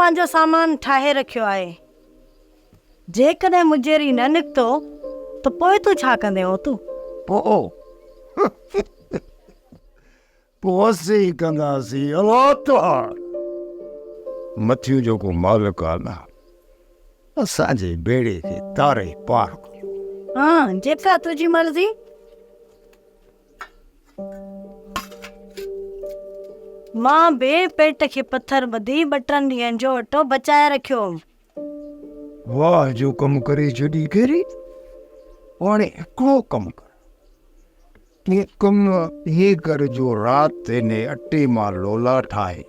पंहिंजो सामान ठाहे रखियो आहे। जेकॾहिं मुजेरी न निकितो त पोइ तूं छा कंदे हो तूं? पोइ ई कंदासीं। मथियूं जेको मालिक आहे न, असांजे बेड़े खे तारे पार कयो। हाँ, जेका तुंहिंजी मर्ज़ी। मां बे पेट खे पत्थर ॿधी 2-3 ॾींहंनि जो अटो बचाए रखियो। वाह जो कम करे जॾी केरी हाणे हिकिड़ो कमु कर। ये कम ये कर जो राति ने अटे मां लोला ठाहे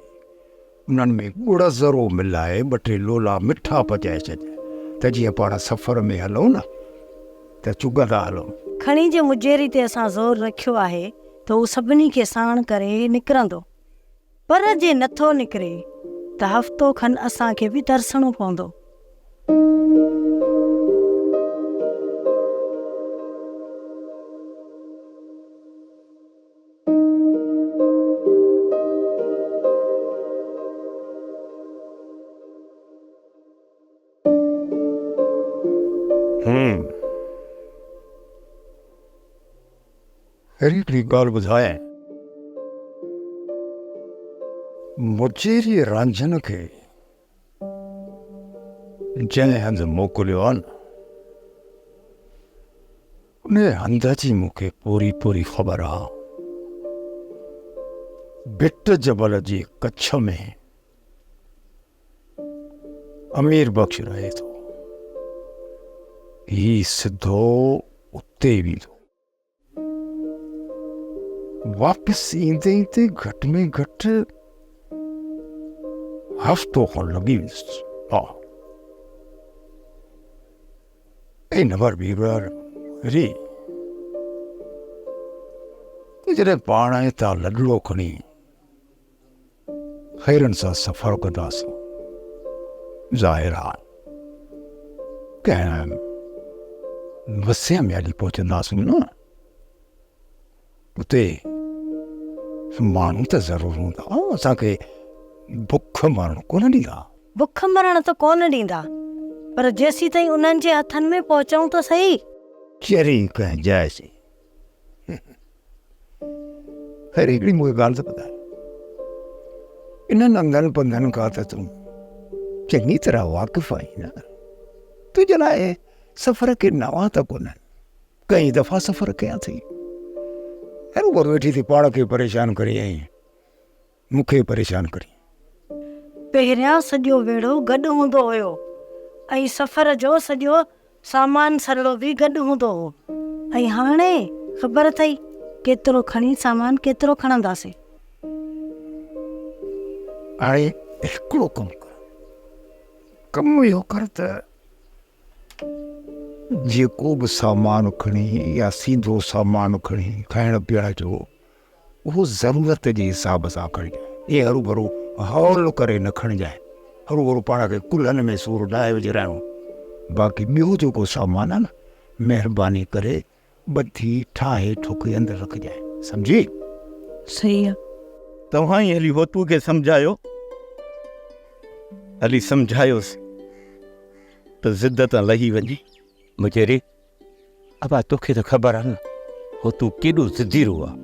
उन्हनि में गुड़ ज़रो मिलाए 2-3 लोला मिठा पचाए छॾ त जीअं पाण सफ़र में हलूं न त चुगंदा हलूं। खणी जे मुजेरी ते असां ज़ोर रखियो आहे त हू सभिनी खे साण करे निकिरंदो, पर जे नथो निकिरे त हफ़्तो खनि असांखे बि तरसणो पवंदो। हिकिड़ी ॻाल्हि ॿुधाए, मुजेरी रांझन खे जंहिं हंधि मोकिलियो आहे न, उन हंध जी मूंखे पूरी पूरी ख़बर आहे। बिट जबल जी कच्छ में अमीर बख्श रहे थो। ही सिधो उते वेंदो, वापसि ईंदे ईंदे घटि में घटि हफ़्तो खनि लॻी वेंदुसि। हा, इन बार बीरबार री जॾहिं पाण हितां लॾड़ो खणी ख़ैरनि सां सफ़र कंदासीं, ज़ाहिर आहे कंहिं वसिया में हली पहुचंदासीं न, उते माण्हू त ज़रूरु हूंदा। असांखे बुख मरण कोन ॾींदा। बुख मरण त कोन ॾींदा, पर जेसीं ताईं उन्हनि जे हथनि में पहुचऊं त सही। चरी कंहिं जाइ से। ख़ैर हिकिड़ी मूंखे ॻाल्हि त ॿुधाए, इन्हनि अंगनि पंधनि खां त तूं चङी तरह वाक़िफ़ आहीं न? तुंहिंजे लाइ सफ़र के नवां त कोन्हनि, कई दफ़ा सफ़र कयां थी। बरोबर वेठी थी पाण खे परेशान करे आई, मूंखे परेशान करी। पहिरियां सॼो वेड़ो गॾु हूंदो हुयो ऐं सफ़र जो सॼो सामान सरड़ो बि गॾु हूंदो हो, ऐं हाणे ख़बर अथई केतिरो खणी सामान केतिरो खणंदासीं। हाणे हिकिड़ो कमु कर, कमु इहो कर त जेको बि सामान खणी या सीधो सामान खणी खाइण पीअण जो, उहो ज़रूरत जे हिसाब सां खणिजांइ। इहे हरू भरू हौल करे न खणिजांइ, हरू भरू पाण खे कुल्हनि में सूर ॾाए विझरायूं। बाक़ी ॿियो जेको सामान आहे न, महिरबानी करे ॿधी ठाहे ठोके अंदरि रखिजांइ, सम्झी? सही आहे। तव्हां ई हली होतू खे सम्झायो, हली सम्झायोसि त ज़िद तां लही वञे। मुजेरी अबा तोखे त ख़बर आहे न, होतू केॾो ज़िदीरो आहे,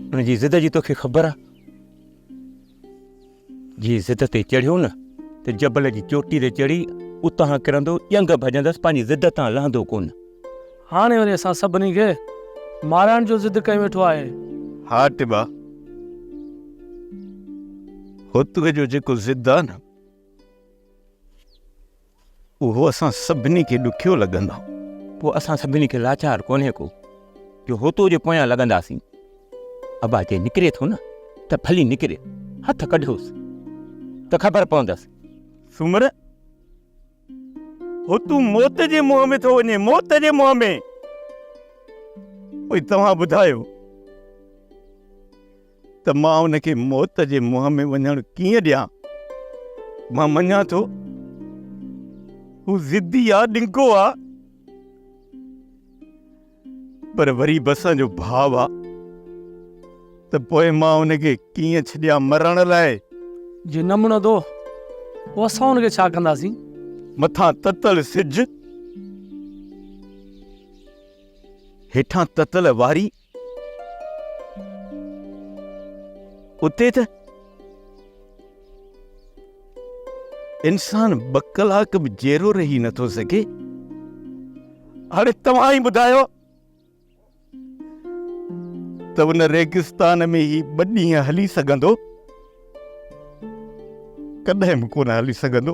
हुनजी ज़िद जी तोखे ख़बर आहे। जी ज़िद ते चढ़ियो न त जबल जी चोटी ते चढ़ी उतां किरंदो, ॼंग भॼंदसि, पंहिंजी ज़िद तां लहंदो कोन। हाणे वरी असां सभिनी खे मारण जो ज़िद कई वेठो आहे। हा टिबा, होतूअ जो जेको ज़िद आहे न, उहो असां सभिनी खे ॾुखियो लॻंदो। पोइ असां सभिनी खे लाचार कोन्हे को जो होतूअ जे पोयां लॻंदासीं। अबा जे निकिरे थो न त भली निकिरे, हथ कढोसि त ख़बर पवंदसि। सुमर होतू मौत जे मुंहं में थो वञे, मौत जे मुंहं में। पोइ तव्हां ॿुधायो त मां उनखे मौत जे मुंहं में वञणु कीअं ॾियां? मां मञां थो हू ज़िदी आहे, ॾिंगो आहे, पर वरी बि असांजो भाउ आहे, त पोइ मां उनखे कीअं छॾियां मरण लाइ? जे न मुणंदो पोइ असां हुनखे छा कंदासीं? मथां ततल सिज, हेठां ततल वारी, उते त इंसान 2 कलाक बि जहिड़ो रही नथो सघे। हाणे तव्हां ई ॿुधायो त उन रेगिस्तान में ही 2 ॾींहं हली सघंदो? कॾहिं बि कोन हली सघंदो।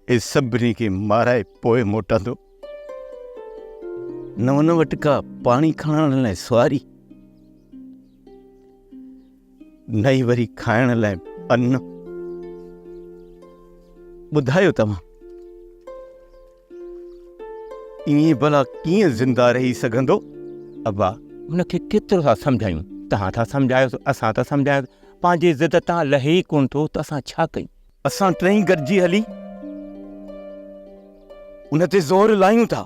हे सभिनी खे माराए पोइ मोटंदो। न उन वटि का पाणी खणण लाइ सुवारी, न ई वरी खाइण लाइ अन्न। ॿुधायो तव्हां ईअं भला कीअं ज़िंदा रही सघंदो? अबा हुनखे केतिरो था सम्झायूं? तव्हां था सम्झायो, असां था सम्झायो, पंहिंजी ज़िद तां लहे ई कोन थो त असां छा कयूं? असां टई गॾिजी हली उन ते ज़ोर लायूं था।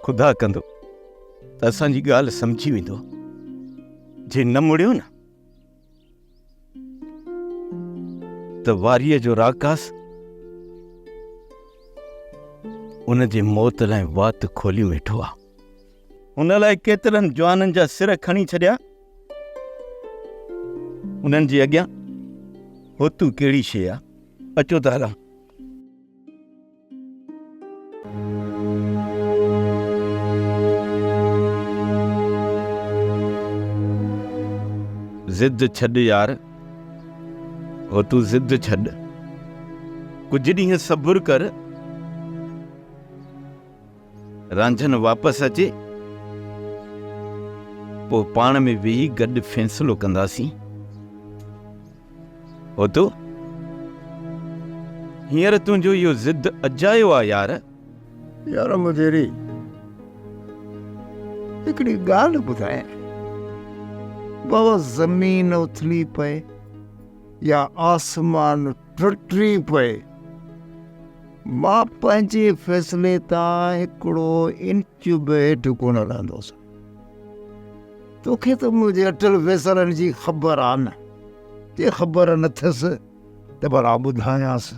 ख़ुदा कंदो त असांजी ॻाल्हि सम्झी वेंदो। जे न मुड़ियो न त वारीअ जो राकास उन जे मौत लाइ वात खोली वेठो आहे। हुन लाइ केतिरनि जवाननि जा सिर खणी छॾिया। उन्हनि जे अॻियां होतू कहिड़ी शइ आहे? अचो त हलां। ज़िद छॾ यार, हो तूं ज़िद छॾ, कुझु ॾींहं सब्र कर, रांझन वापसि अचे, पोइ पाण में वेही गॾु फ़ैसिलो कंदासीं। हो तूं हींअर तुंहिंजो इहो ज़िद अजायो आहे यार। यार मुंहिंजी हिकिड़ी ॻाल्हि ॿुधाए, बाबा ज़मीन उथली पए या आसमान टुटी पए, मां पंहिंजे फ़ैसिले तां हिकिड़ो इंच बि हेठि कोन रहंदुसि। तोखे त मुंहिंजे अटल फ़ैसिलनि जी ख़बर आहे न। जे ख़बर न अथसि त भला ॿुधायांसि।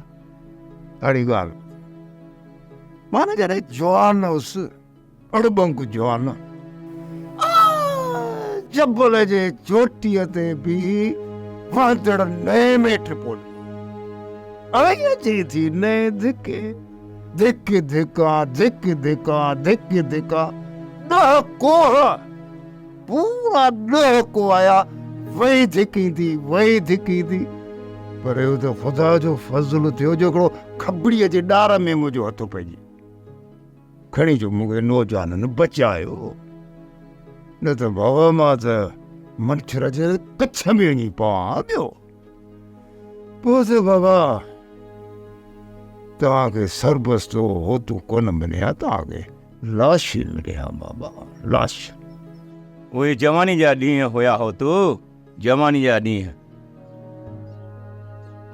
अहिड़ी ॻाल्हि, मां न जॾहिं जवान हुउसि, अड़बंग जवान, जबल जे चोटीअ ते बि वांदड़ नए में ट्रिपोली अचे थी नए धिके धिक धिका धिक धिका धिक धिका 10 कोह पूरा 10 को आया, वही धिकींदी वही धिकींदी। पर इहो त ख़ुदा जो फज़ल थियो जो हिकिड़ो खबड़ीअ जे ॾार में मुंहिंजो हथु पइजी खणी जो मूंखे नौजवाननि बचायो। न त बाबा मां त मच्छर जे कच्छ में वञी पवां पियो। पोइ त बाबा तव्हांखे सरबस तो होतू कोन मिलिया, तव्हांखे लाश मिलिया बाबा, लाश। उहे जवानी जा ॾींहं हुया हो तू, जवानी जा ॾींहं।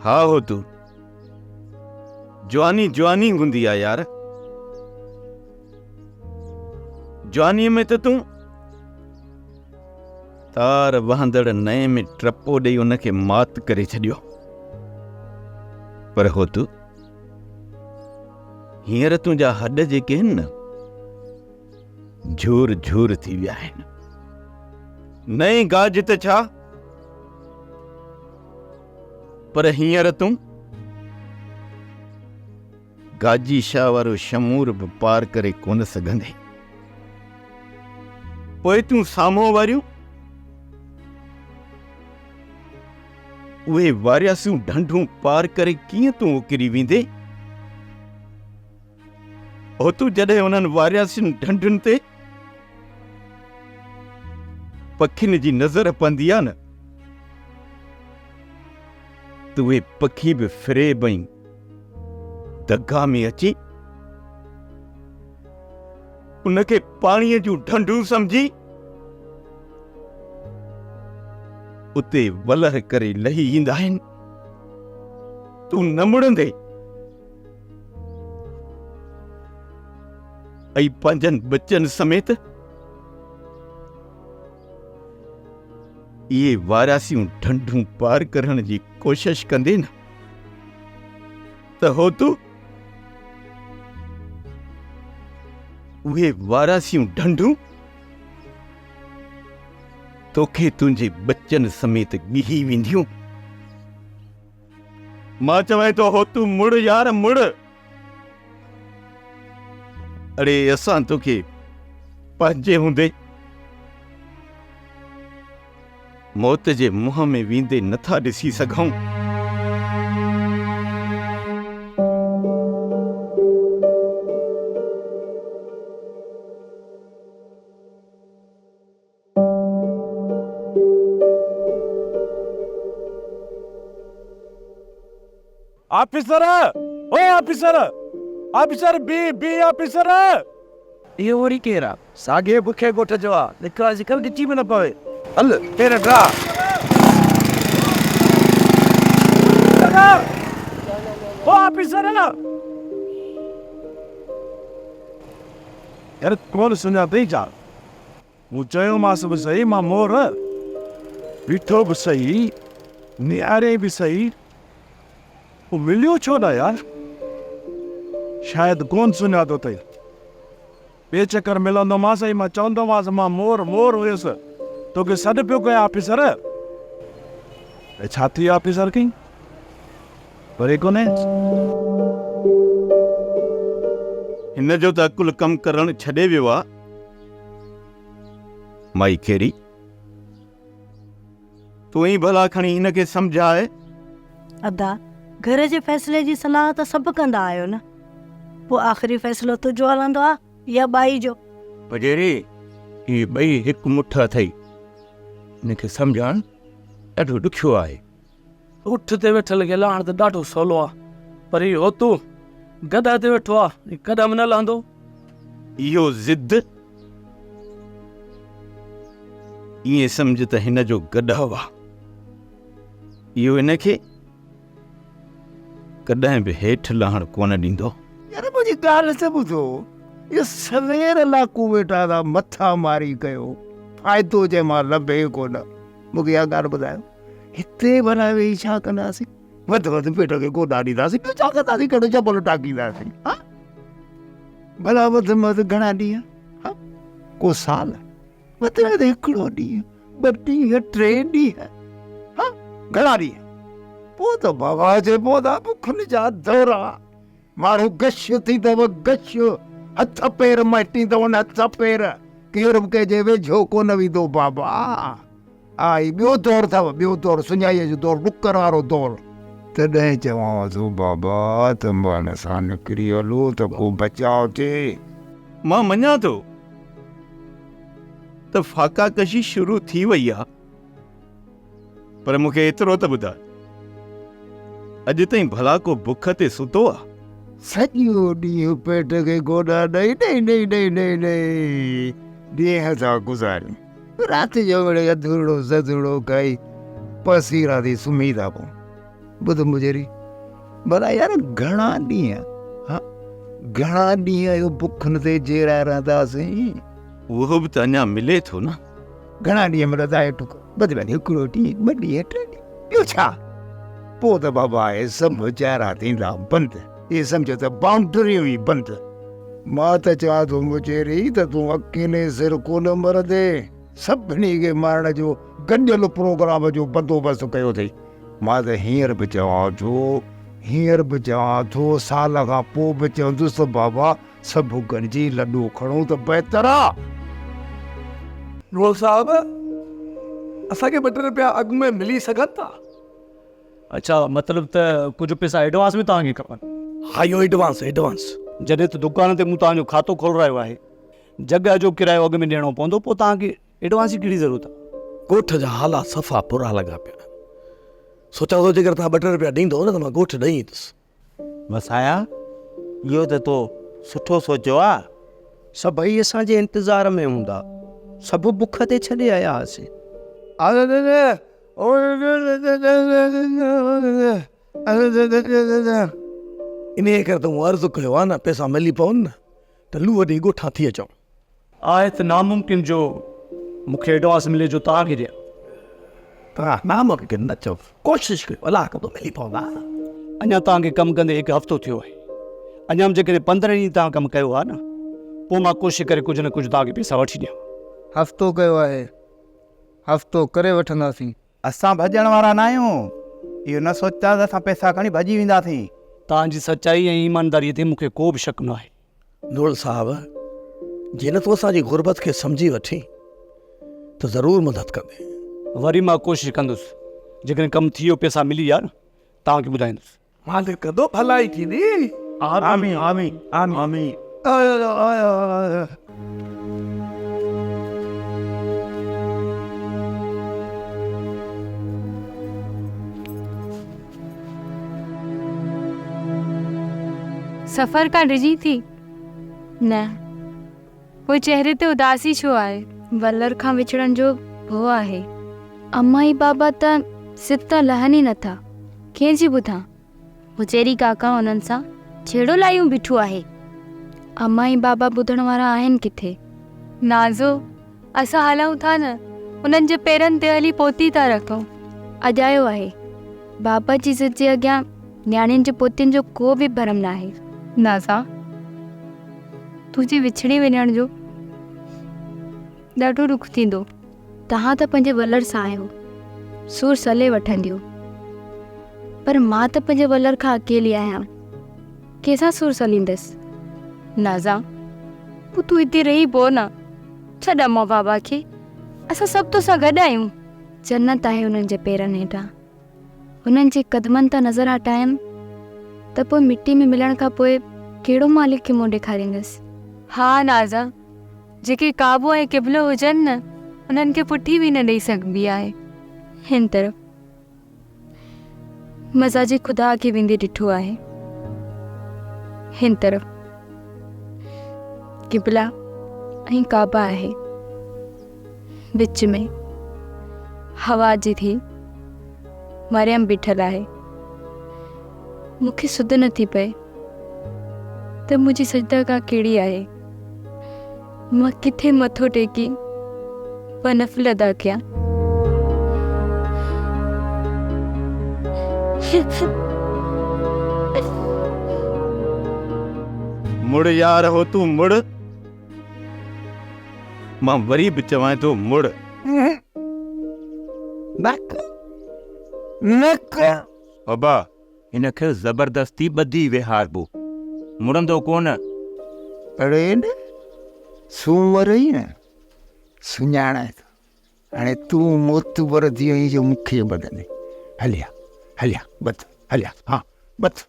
हा हो तू, जवानी जवानी हूंदी आहे यार। जवानीअ में त तूं तार वहंदड़ नए में ट्रपो ॾेई उनखे मात करे छॾियो। पर हो तू हींअर तुंहिंजा हॾ जेके आहिनि न, झूर झूर थी विया आहिनि। नए गाज त छा, पर हींअर तूं गाजी शाह वारो शमूर बि पार करे कोन सघंदे। पोइ तूं साम्हूं वारियूं उहे वारियासियूं ढंढूं पार करे कीअं तूं उकिरी वेंदे? हो तूं जॾहिं उन्हनि वारियासियुनि ढंढुनि ते पखियुनि जी नज़र पवंदी आहे न, त उहे पखी बि फ़िरेब ऐं दगा में अची उनखे पाणीअ जूं ढंढूं सम्झी उते वलह करे लही ईंदा आहिनि। तूं न मुड़ंदे ऐं पंहिंजनि बचनि समेत इहे वारासियूं ढंढूं पार करण जी कोशिश कंदे न त हो तूं उहे वारासियूं ढंढूं तोखे तुंहिंजे बच्चनि समेत ॻिही वेंदियूं। मां चवां थो हो तूं मुड़ यार मुड़। अड़े असां तोखे पंहिंजे हूंदे मौत जे मुंहं में वेंदे नथा ॾिसी सघूं। ऑफिसर ओ ऑफिसर ऑफिसर बी ऑफिसर इहो वरी केरु आहे? साॻे बुखे ॻोठ जो आहे, निकिरा जी कर ॾिठी में न पवे। हल तेरे ड्रा ओ ऑफिसर है ना यार कौन सुना दे जा। मूं चयोमांसि बि सही, मां मोर बीठो बि सही, नियारे बि सही, वो मिलियो छो न यार? शायदि कोन सुञातो अथई। ॿिए चकर मिलंदोमांसि ऐं मां चवंदोमांसि मां मोर मोर हुयुसि, तोखे सॾु पियो कयां ऑफिसर। छा थी ऑफिसर कई वरी कोन्हे। हिन जो त अकुल कमु करणु छॾे वियो आहे। माई केरी तूं ई भला खणी हिनखे सम्झाए। अदा घर जे फ़ैसिले जी सलाह त सभु कंदा आहियो न, पोइ आख़िरी फ़ैसिलो तुंहिंजो हलंदो आहे या बाई जो? बजेरे इहे ॿई हिकु मुठ अथई, हिनखे सम्झाइणु ॾाढो ॾुखियो आहे। उठ ते वेठल खे लाहण त ॾाढो सवलो आहे, पर इहो तूं गदा ते वेठो आहे, कदम न लहंदो। इहो ज़िद ईअं सम्झ त हिन जो गॾु आहे, इहो हिनखे कॾहिं बि हेठि लहणु कोन ॾींदो। यार मुंहिंजी ॻाल्हि त ॿुधो, इहो सवेर लाकू वेठा था मथा मारी कयो, फ़ाइदो जंहिं मां लभे कोन। मूंखे इहा ॻाल्हि ॿुधायो, हिते भला वेही छा कंदासीं? वधि वधि पेट खे गोॾा ॾींदासीं, ॿियो छा कंदासीं? कहिड़ो चपल टाकींदासीं? हा भला वधि में वधि घणा ॾींहं? हा को साल? वधि में वधि हिकिड़ो ॾींहुं, ॿ ॾींहं, 3 ॾींहं, हा घणा ॾींहं? पोइ त बाबा जे पौधा बुखनि जा दौरा, माण्हू गश थी अथव गश, हथ पेर मटी अथव न हथ पेर, केरु बि कंहिंजे वेझो कोन वेंदो बाबा। आई ॿियो दौरु अथव, ॿियो दौरु सुञाईअ जो दौरु, ॾुकण वारो दौरु। तॾहिं चवां थो बाबा त मन सां निकिरी हलो त को बचाव थिए। मां मञा थो त फाका कशी शुरू थी वई आहे, पर मूंखे एतिरो त ॿुधाए, अॼु ताईं भला को बुख ते सुतो आहे? सॼो ॾींहुं पेट खे गोॾा ॾेई ॾेई ॾेई ॾेई ॾेई ॾेई ॾींहं था गुज़ारियूं, राति जो वेड़े अधूरो ज़धूरो खाई पसीरा थी सुम्ही था पऊं। ॿुध मुंहिंजी भला यार घणा ॾींहं, हा घणा ॾींहं इहो बुखनि ते जेरा रहंदासीं? उहो बि त अञा मिले थो न। घणा ॾींहं मिलंदा आहे टुक बदिला हिकिड़ो ॾींहुं, 2 ॾींहं, 3 ॾींहं, ॿियो छा? पोइ त बाबा आहे सभु चारा थींदा बंदि, इहे सम्झो त बाउंड्रियूं ई बंदि। मां त चवां थो मुचेरी त तूं अकेले सिर कोन मरंदे, सभिनी खे मारण जो गॾियल प्रोग्राम जो बंदोबस्तु कयो अथई। मां त हींअर बि चवां थो साल खां पोइ बि चवंदुसि बाबा सभु गॾिजी लॾो खणूं त बहितर आहे। रोल साहब असांखे 2 रुपया अॻु में मिली सघनि था? अच्छा, मतिलबु त कुझु पैसा एडवांस में तव्हांखे खपनि? हा इहो एडवांस जॾहिं त दुकान ते मूं तव्हांजो खातो खोलायो आहे, जॻह जो किरायो अॻु में ॾियणो पवंदो, पोइ तव्हांखे एडवांस जी कहिड़ी ज़रूरत आहे? ॻोठ जा हालात सफ़ा बुरा लॻा पिया, सोचां थो जेकर तव्हां 2 रुपया ॾींदो न त मां ॻोठ ॾईंदुसि। वसाया इहो त तो सुठो सोचियो आहे। सभई असांजे इंतज़ार में हूंदा, सभु बुख ते छॾे आया हुआसीं। इन करे त मूं अर्ज़ु कयो आहे न, पैसा मिली पवनि न त लूह ॾेई ॻोठां थी अचूं। आहे त नामुमकिन जो मूंखे एडवांस मिले जो तव्हांखे ॾियां। नामुमकिन न चओ, कोशिशि कयो, अलाह कंदो मिली पवंदा। अञा तव्हांखे कमु कंदे हिकु हफ़्तो थियो आहे। अञा बि जेकॾहिं 15 ॾींहं तव्हां कमु कयो आहे न, पोइ मां कोशिशि करे कुझु न कुझु तव्हांखे पैसा वठी ॾियां। हफ़्तो कयो आहे, हफ़्तो करे वठंदासीं। असां भॼण वारा न आहियूं, इहो न सोचा त असां पैसा खणी भॼी वेंदासीं। तव्हांजी सचाई ऐं ईमानदारीअ ते मूंखे को बि शक न आहे। नूर साहब, जे न तूं असांजी गुरबत खे सम्झी वठी त ज़रूरु मदद कंदे। वरी मां कोशिशि कंदुसि, जेकॾहिं कमु थी वियो, पैसा मिली विया न, तव्हांखे ॿुधाईंदुसि। मालिक कंदो, भलाई थींदी। आमीन आमीन आमीन। सफ़र खां डिॼी थी न, पोइ चेहरे ते उदासी छो आहे? वलर खां विछड़ण जो भउ आहे। अम्मा ऐं बाबा त सित त लहनि ई नथा, कंहिंजी ॿुधां? हुचेरी काका हुननि सां छेड़ो लायूं बीठो आहे। अम्मा ऐं बाबा ॿुधण वारा आहिनि किथे? नाज़ो, असां हलूं था न, उन्हनि जे पेरनि ते हली पोती था रखूं। अजायो आहे, बाबा जी ज़िद जे अॻियां न्याणियुनि जे पोतियुनि जो को बि भरम न आहे। नाज़ा, तुंहिंजे विछड़ी वञण जो ॾाढो ॾुख थींदो। तव्हां त पंहिंजे वलर सां आहियो, सूर सले वठंदियो, पर मां त पंहिंजे वलर खां अकेली आहियां, कंहिंसां सूर सलींदसि? नाज़ा, पोइ तूं हिते रही पो न, छॾ अम्मा बाबा खे, असां सभु तोसां गॾु आहियूं। जन्नत आहे हुननि जे पेरनि हेठां, हुननि जे क़दमनि तां नज़र हटायमि त पोइ मिटी में मिलण खां पोइ कहिड़ो मालिक खे मुंहुं ॾेखारींदसि? हा नाज़ा, जेके काबो ऐं क़िबलो हुजनि न, उन्हनि खे पुठी बि न ॾेई सघिबी आहे। हिन तरफ़ मज़ाजी ख़ुदा खे वेंदे ॾिठो आहे, हिन तरफ़ क़िबला ऐं काबा आहे, विच में हवा जी थी मरियम बीठल आहे। मूंखे सुध नथी पए त मुंहिंजी सजदा का कहिड़ी आहे, मां किथे मथो टेकी व नफ़िल अदा कयां। मुड़ यार हो तू मुड़, मां वरी बि चवां थो मुड़। बाबा, हिनखे ज़बरदस्ती ॿधी विहारबो, मुड़ंदो कोन। अड़े न सूमर ई न सुञाणे थो, हाणे तूं मोतबर थी वई जो मूंखे ॿधंदे। हलिया हलिया बथ, हलिया, हाँ बथ।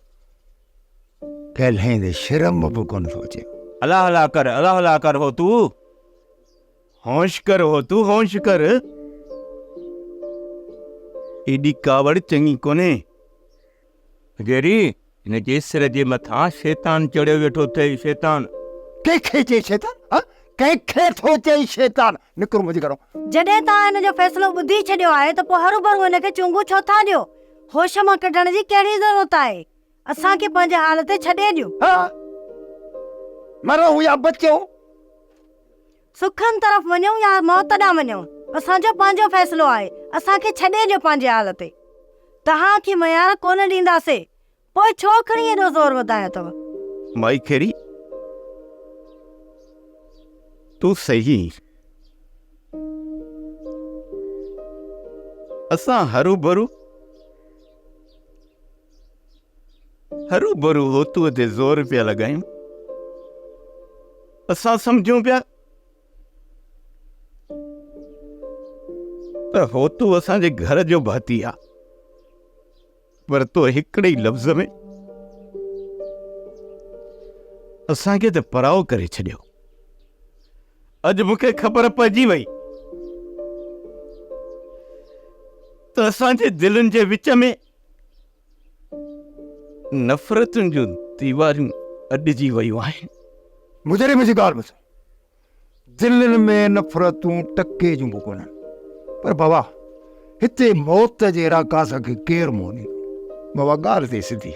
कल्ह शर्म बि कोन थो अचे। अला हला कर, अला हला कर हो तू, होश कर हो तू, होश कर। एॾी कावड़ चङी कोन्हे। गेरी, हिन जे सिर जे मथां शैतान चढ़ियो वेठो अथई, शैतान। कंहिंखे चई शैतान? हाँ, कंहिंखे थो चई शैतान? निकिरो मुंहिंजे घरो। जॾहिं तव्हां हिन जो फ़ैसिलो ॿुधी छॾियो आहे त पोइ हरू भरू हिनखे चुंगू छो था ॾियो? होश मां कढण जी कहिड़ी ज़रूरत आहे? असांखे पंहिंजे हाल ते छॾे ॾियो। हाँ, मरो या बचो, सुखनि तरफ़ वञूं या मौत ॾांहुं वञूं, असांजो पंहिंजो फ़ैसिलो आहे। असांखे छॾे ॾियो पंहिंजे हाल ते। तव्हांखे मयार कोन ॾींदासीं, पोइ छो खणी एॾो ज़ोर वधायो अथव? माई खेरी, तू सही। असां हरू भरू होतूअ ते ज़ोर पिया लॻायूं। असां सम्झूं पिया त होतू असांजे घर जो भाती आहे, पर तो हिकिड़े ई लफ़्ज़ में असांखे त पराओ करे छॾियो। अॼु मूंखे ख़बर पइजी वई त असांजे दिलनि जे विच में नफ़रतुनि जूं दीवारियूं अॾिजी वयूं आहिनि। मुंहिंजे मुंहिंजी ॻाल्हि ॿुध, दिलनि में नफ़रतूं टके जूं बि कोन्हनि, पर बाबा हिते मौत जे इराकास खे केरु मुंहुं ॾींदो? बाबा ॻाल्हि थिए सिधी,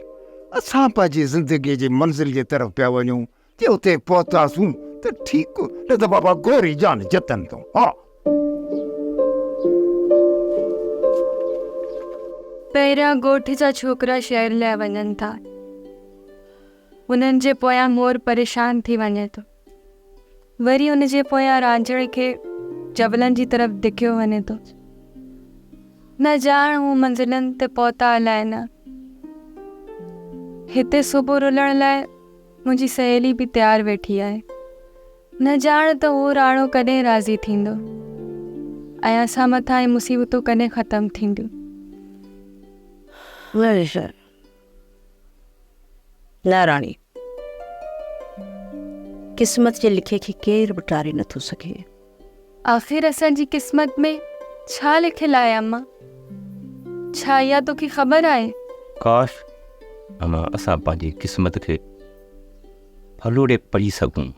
असां पंहिंजी ज़िंदगीअ जी मंज़िल जे तरफ़ पिया वञूं, जे उते पहुतासूं त ठीकु, न त बाबा गोरी जान जतन थो। हा पहिरियां ॻोठ जा छोकिरा शहर लाइ वञनि था, उन्हनि जे पोयां मोर परेशान थी वञे थो, वरी उन जे पोयां रांझण खे जबलनि जी तरफ़ धिकियो वञे थो। न ॼाण हू मंज़िलनि ते पहुता अलाए न। हिते सुबुह रुलण लाइ मुंहिंजी सहेली बि तयारु वेठी आहे। न ॼाण त उहो राणो कॾहिं राज़ी थींदो ऐं असां मथां ई मुसीबतूं कॾहिं ख़तमु थींदियूं। न राणी, क़िस्मत जे लिखे खे केरु बि टारे नथो सघे। आख़िर असांजी क़िस्मत में छा लिखियलु आहे अम्मा? छा इहा तोखे ख़बर आहे? काश अमा असां पंहिंजी क़िस्मत खे फलोड़े पढ़ी सघूं,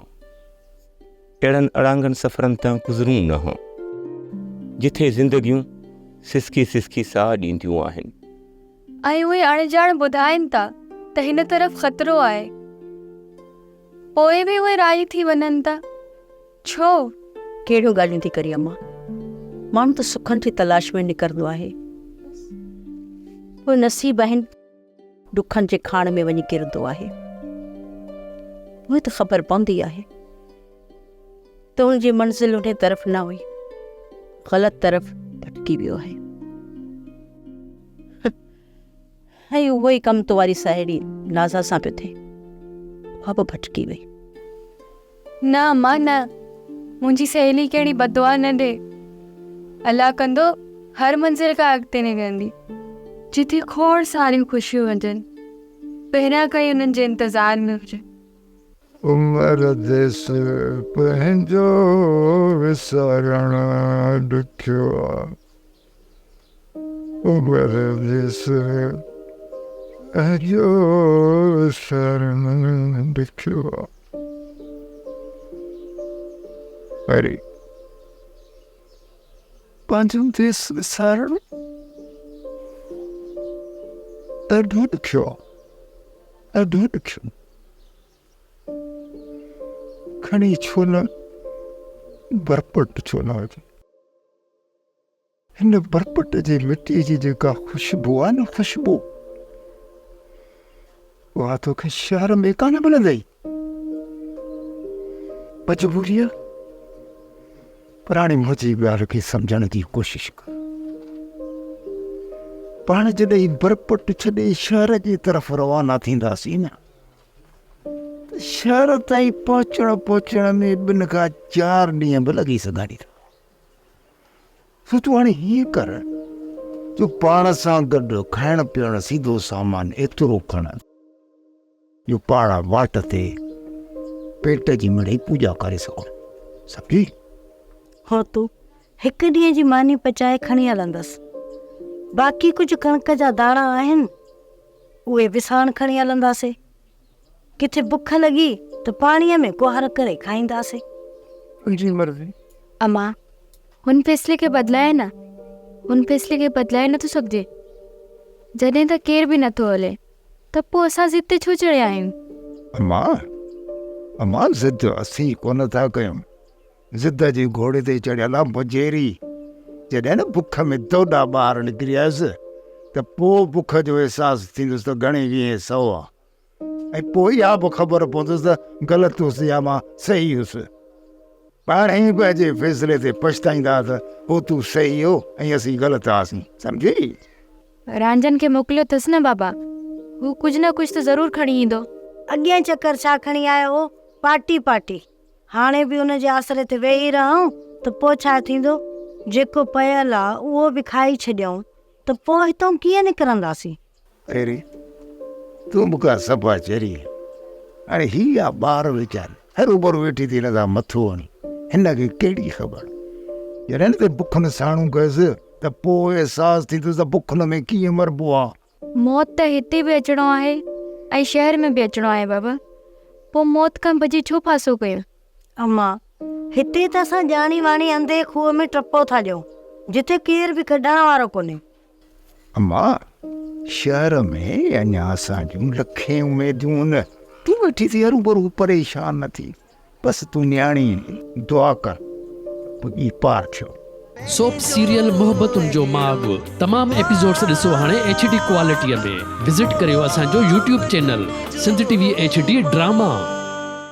अहिड़नि अड़ांगनि सफ़रनि तां गुज़रूं न हो जिथे ज़िंदगियूं सिसकी सिसकी साह ॾींदियूं आहिनि। ऐं उहे अणॼाण ॿुधाइनि था त हिन तरफ़ ख़तरो आहे, पोइ बि उहे राई थी वञनि था। छो? कहिड़ियूं ॻाल्हियूं थी करी अम्मा? माण्हू त सुखनि जी तलाश में निकिरंदो आहे, पोइ नसीब आहिनि ॾुखनि जे खाण में वञी किरंदो आहे। उहे त ख़बर पवंदी आहे त उनजी मंज़िल उन तरफ़ न हुई, ग़लति तरफ़ भटकी वियो आहे। ऐं उहो ई कमु तो वारी साहेड़ी नाज़ा सां पियो थिए, उहा बि भटकी वई। न अम्मा न, मुंहिंजी सहेली कहिड़ी बदुआ न ॾे। अलाह कंदो हर मंज़िल खां अॻिते निकिरंदी, जिथे खोड़ सारियूं ख़ुशियूं हुजनि, पहिरियां खां ई उन्हनि जे इंतज़ार में हुजे। उमिरि देस पंहिंजो विसारण ॾुखियो आहे, उमिरि देस पंहिंजो विसारण ॾुखियो आहे। अरे पंहिंजो देस विसारण ॾाढो ॾुखियो आहे, ॾाढो ॾुखियो। खणी छो न बरपट छो न हुजे? हिन बरपट जे मिटीअ जी जेका ख़ुशबू आहे न, ख़ुशबू उहा तोखे शहर में कान मिलंदई। मजबूरी आहे, पर हाणे मुंहिंजी ॻाल्हि खे सम्झण जी कोशिशि कर। पाण जॾहिं बरपट छॾे शहर जी तरफ़ रवाना थींदासीं न, शहर ताईं पहुचण में 2 खां 4 ॾींहं बि लॻी सघनि था। सो तूं हाणे हीअं कर, जो पाण सां गॾु खाइण पीअण सीधो सामान एतिरो खण जो पाण वाट ते पेट जी मिड़ई पूॼा करे सघूं, सम्झी? हो तूं हिकु ॾींहं जी मानी पचाए खणी हलंदसि, बाक़ी कुझु कणिक जा दाणा आहिनि उहे विसाण खणी हलंदासीं। किथे बुख लॻी त पाणीअ में कुहर करे खाईंदासीं। तुंहिंजी मर्ज़ी। अम्मा, हुन फ़ैसिले खे बदिलाए न, हुन फ़ैसिले खे बदिलाए नथो सघिजे। जॾहिं त केर बि नथो हले त पोइ असां ज़िद ते छो चढ़िया आहियूं? अम्मा ज़िद असीं कोन था कयूं, ज़िद जे घोड़े ते चढ़ियल आहे मुजेरी। जॾहिं न बुख में दोॾा ॿाहिरि निकिरी आयुसि त पोइ बुख जो अहसासु थींदुसि त घणे 20-100 आहे, ऐं पोइ इहा बि ख़बर पवंदुसि त ग़लति हुउसि या मां सही हुउसि। पाण ई पंहिंजे फ़ैसिले ते पछताईंदा त पोइ तूं सही हो ऐं असीं ग़लति हुआसीं, सम्झी? रांझनि खे मोकिलियो अथसि न बाबा, हू कुझु न कुझु त ज़रूरु खणी ईंदो। अॻियां चकर छा खणी आयो हो? पार्टी। हाणे बि उन जे आसरे ते वेही रहूं त पोइ छा थींदो? जेको पयल आहे उहो बि खाई छॾियऊं त पोइ हितां कीअं निकिरंदासीं? अरे तूं मूंखां सफ़ा चरी। हाणे हीअ आहे ॿार वीचार हरू भरू वेठी थी हिन सां मथो हणी, हिन खे कहिड़ी ख़बर? जॾहिं त बुखनि साणू कयुसि त पोइ अहसासु थींदुसि त बुखनि में कीअं मरबो आहे। मौत त हिते बि अचिणो आहे ऐं शहर में बि अचिणो आहे बाबा, पोइ मौत खां बची छो फासो कयूं? अम्मा, हिते त असां ॼाणी वाणी अंधे खूह में टपो था ॾियूं, जिथे केर बि कढण वारो कोन्हे। अम्मा, शहर में अञा असांजूं लखे उमेदियूं न। तूं वेठी थी हरू भरू परेशान न थी, बसि तूं न्याणी दुआ कर पुॼी पार थियो। सोप सीरियल मोहब्बतुनि जो माॻु तमामु एपिसोड्स ॾिसो हाणे HD क्वालिटीअ में। विज़िट करियो असांजो YouTube channel Sindh TV HD drama.